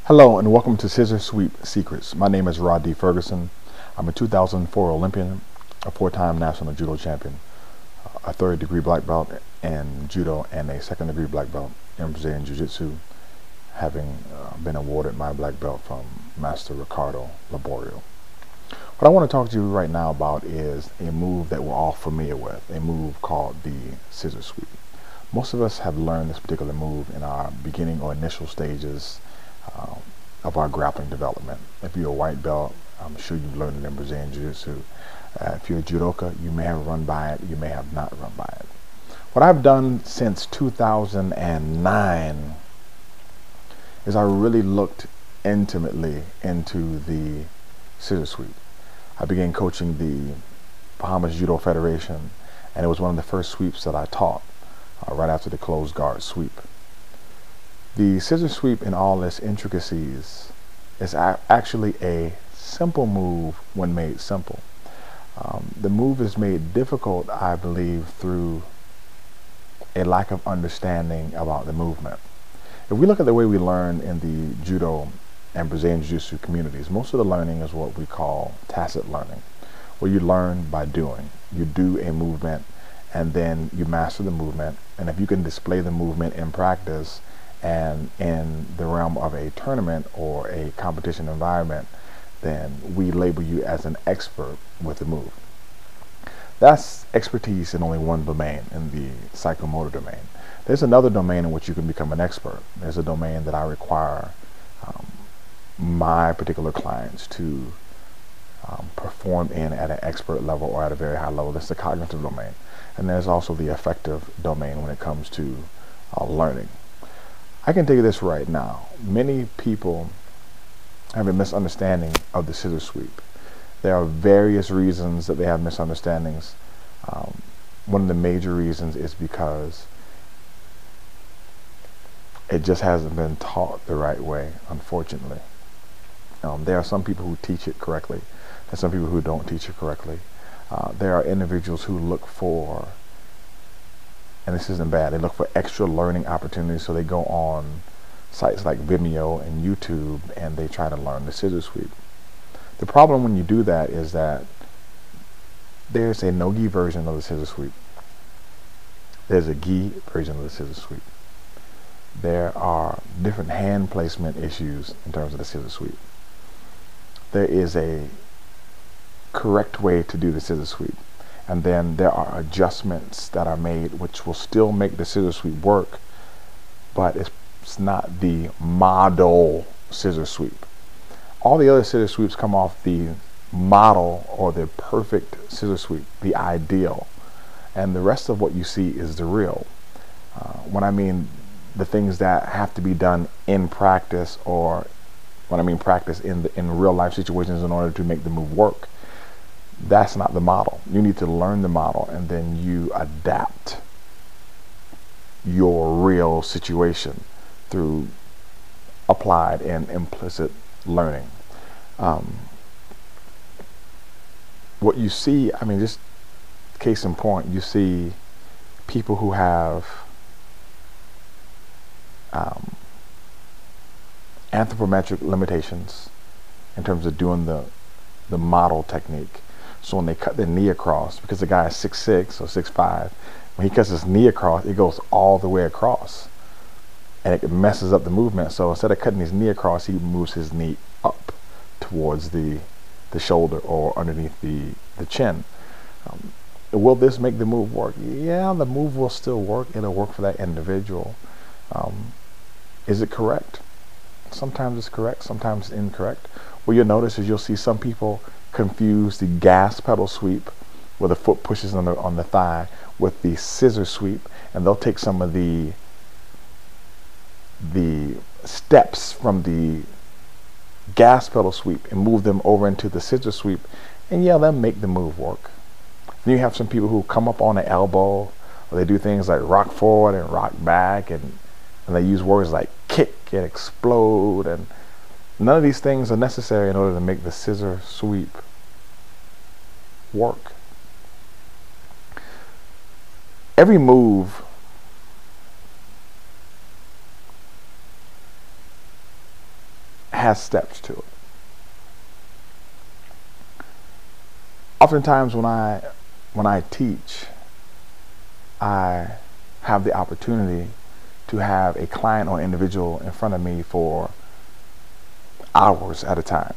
Hello and welcome to Scissor Sweep Secrets. My name is Rhadi Ferguson. I'm a 2004 Olympian, a four-time national judo champion, a third-degree black belt in judo, and a second-degree black belt in Brazilian Jiu-Jitsu, having been awarded my black belt from Master Ricardo Laborio. What I want to talk to you right now about is a move that we're all familiar with, a move called the Scissor Sweep. Most of us have learned this particular move in our beginning or initial stages of our grappling development. If you're a white belt, I'm sure you've learned it in Brazilian Jiu-Jitsu. If you're a judoka, you may have run by it, you may have not run by it. What I've done since 2009 is I really looked intimately into the Scissor Sweep. I began coaching the Bahamas Judo Federation, and it was one of the first sweeps that I taught right after the closed guard sweep. The Scissor Sweep in all its intricacies is actually a simple move when made simple. The move is made difficult, I believe, through a lack of understanding about the movement. If we look at the way we learn in the judo and Brazilian Jiu-Jitsu communities, most of the learning is what we call tacit learning, where you learn by doing. You do a movement and then you master the movement, and if you can display the movement in practice and in the realm of a tournament or a competition environment, then we label you as an expert with the move. That's expertise in only one domain, in the psychomotor domain. There's another domain in which you can become an expert. There's a domain that I require my particular clients to perform in at an expert level or at a very high level. That's the cognitive domain. And there's also the affective domain when it comes to learning. I can tell you this right now. Many people have a misunderstanding of the Scissor Sweep. There are various reasons that they have misunderstandings. One of the major reasons is because it just hasn't been taught the right way, unfortunately. There are some people who teach it correctly. There's some people who don't teach it correctly. There are individuals who look for, and this isn't bad, they look for extra learning opportunities, so they go on sites like Vimeo and YouTube and they try to learn the Scissor Sweep. The problem when you do that is that there's a no-gi version of the Scissor Sweep. There's a gi version of the Scissor Sweep. There are different hand placement issues in terms of the Scissor Sweep. There is a correct way to do the Scissor Sweep, and then there are adjustments that are made which will still make the Scissor Sweep work, but it's not the model Scissor Sweep. All the other Scissor Sweeps come off the model or the perfect Scissor Sweep, the ideal, and the rest of what you see is the real. When I mean the things that have to be done in practice, or when I mean practice in real life situations in order to make the move work, that's not the model. You need to learn the model and then you adapt your real situation through applied and implicit learning. What you see, I mean, just case in point, you see people who have anthropometric limitations in terms of doing the model technique. So when they cut their knee across, because the guy is 6'6" or 6'5", when he cuts his knee across, it goes all the way across, and it messes up the movement. So instead of cutting his knee across, he moves his knee up towards the shoulder or underneath the chin. Will this make the move work? Yeah, the move will still work. It'll work for that individual. Is it correct? Sometimes it's correct, sometimes it's incorrect. What you'll notice is you'll see some people confuse the gas pedal sweep, where the foot pushes on the thigh, with the scissor sweep, and they'll take some of the steps from the gas pedal sweep and move them over into the scissor sweep, and yeah, they'll make the move work. Then you have some people who come up on the elbow, or they do things like rock forward and rock back, and they use words like kick and explode, and none of these things are necessary in order to make the scissor sweep work. Every move has steps to it. Oftentimes when I teach, I have the opportunity to have a client or individual in front of me for hours at a time.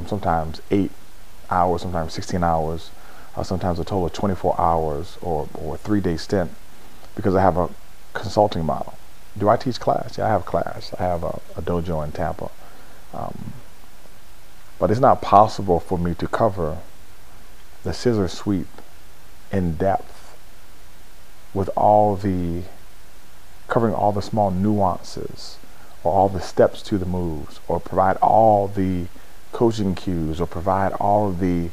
Sometimes 8 hours, sometimes 16 hours, sometimes a total of 24 hours or a 3-day stint, because I have a consulting model. Do I teach class? Yeah, I have class. I have a dojo in Tampa. But it's not possible for me to cover the scissor sweep in depth with covering all the small nuances or all the steps to the moves, or provide all the coaching cues, or provide all of the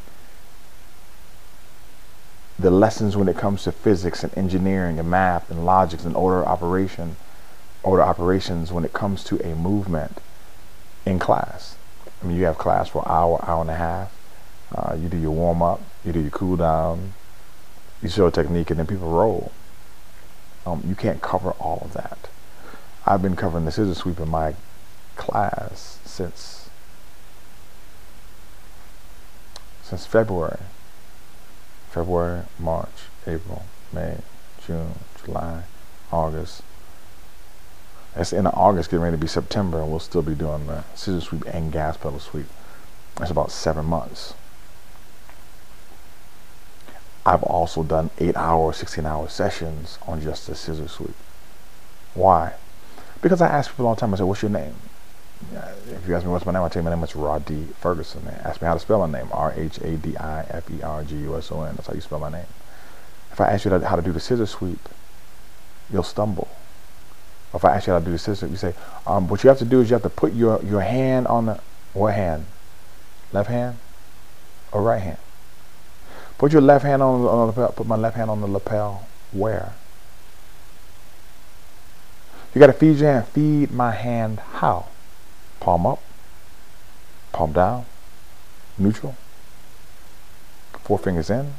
lessons when it comes to physics and engineering and math and logics and order operations when it comes to a movement in class. I mean, you have class for an hour, hour and a half. You do your warm up, you do your cool down, you show a technique, and then people roll. You can't cover all of that. I've been covering the scissor sweep in my class since February. February, March, April, May, June, July, August. It's in August, getting ready to be September, and we'll still be doing the scissor sweep and gas pedal sweep. That's about 7 months. I've also done 8-hour, 16-hour sessions on just the scissor sweep. Why? Because I ask people all the time, I say, what's your name? If you ask me what's my name, I tell you my name is Rhadi Ferguson. They ask me how to spell my name, Rhadiferguson. That's how you spell my name. If I ask you how to do the scissor sweep, you'll stumble. Or if I ask you how to do the scissor sweep, you say, what you have to do is you have to put your hand on the, what hand? Left hand or right hand? Put your left hand on the lapel. Put my left hand on the lapel. Where? You got to feed your hand. Feed my hand how? Palm up, palm down, neutral, 4 fingers in.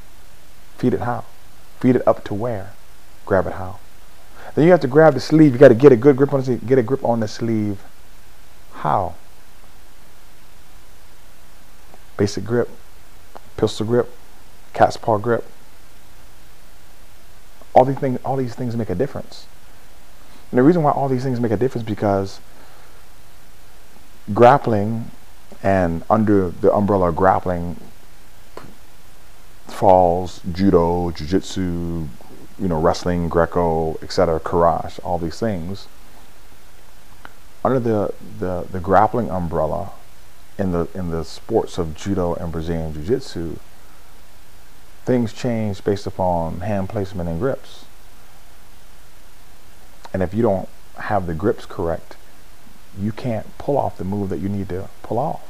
Feed it how? Feed it up to where? Grab it how? Then you have to grab the sleeve. You got to get a good grip on the sleeve. Get a grip on the sleeve. How? Basic grip, pistol grip, cat's paw grip. All these things make a difference. And the reason why all these things make a difference is because grappling, and under the umbrella of grappling falls judo, jiu-jitsu, wrestling, Greco, etc., karate, all these things. Under the grappling umbrella in the sports of judo and Brazilian jiu-jitsu, things change based upon hand placement and grips. And if you don't have the grips correct, you can't pull off the move that you need to pull off.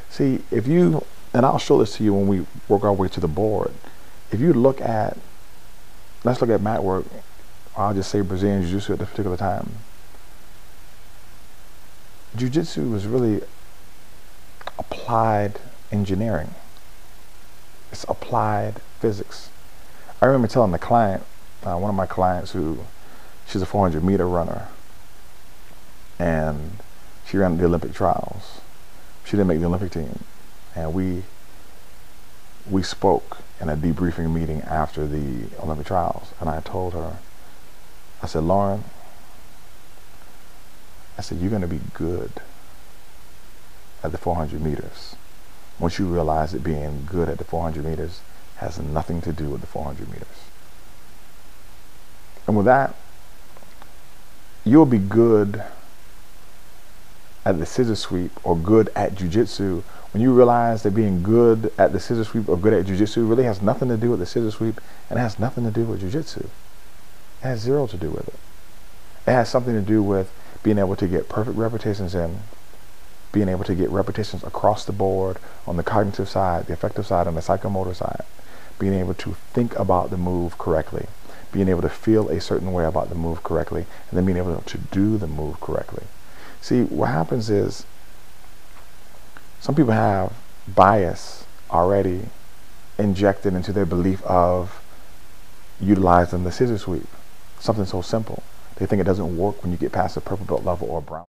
See, and I'll show this to you when we work our way to the board. If you look at, let's look at mat work, I'll just say Brazilian Jiu-Jitsu at this particular time. Jiu-Jitsu is really applied engineering. It's applied physics. I remember telling the client, one of my clients she's a 400-meter runner, and she ran the Olympic trials. She didn't make the Olympic team, and we spoke in a debriefing meeting after the Olympic trials, and I told her, I said, Lauren, I said, you're going to be good at the 400 meters. Once you realize that being good at the 400 meters has nothing to do with the 400 meters. And with that, you'll be good at the scissor sweep or good at jiu-jitsu when you realize that being good at the scissor sweep or good at jiu-jitsu really has nothing to do with the scissor sweep, and it has nothing to do with jiu-jitsu. It has zero to do with it. It has something to do with being able to get perfect repetitions in, being able to get repetitions across the board on the cognitive side, the affective side, and the psychomotor side, being able to think about the move correctly, being able to feel a certain way about the move correctly, and then being able to do the move correctly. See, what happens is some people have bias already injected into their belief of utilizing the scissor sweep. Something so simple. They think it doesn't work when you get past the purple belt level or brown.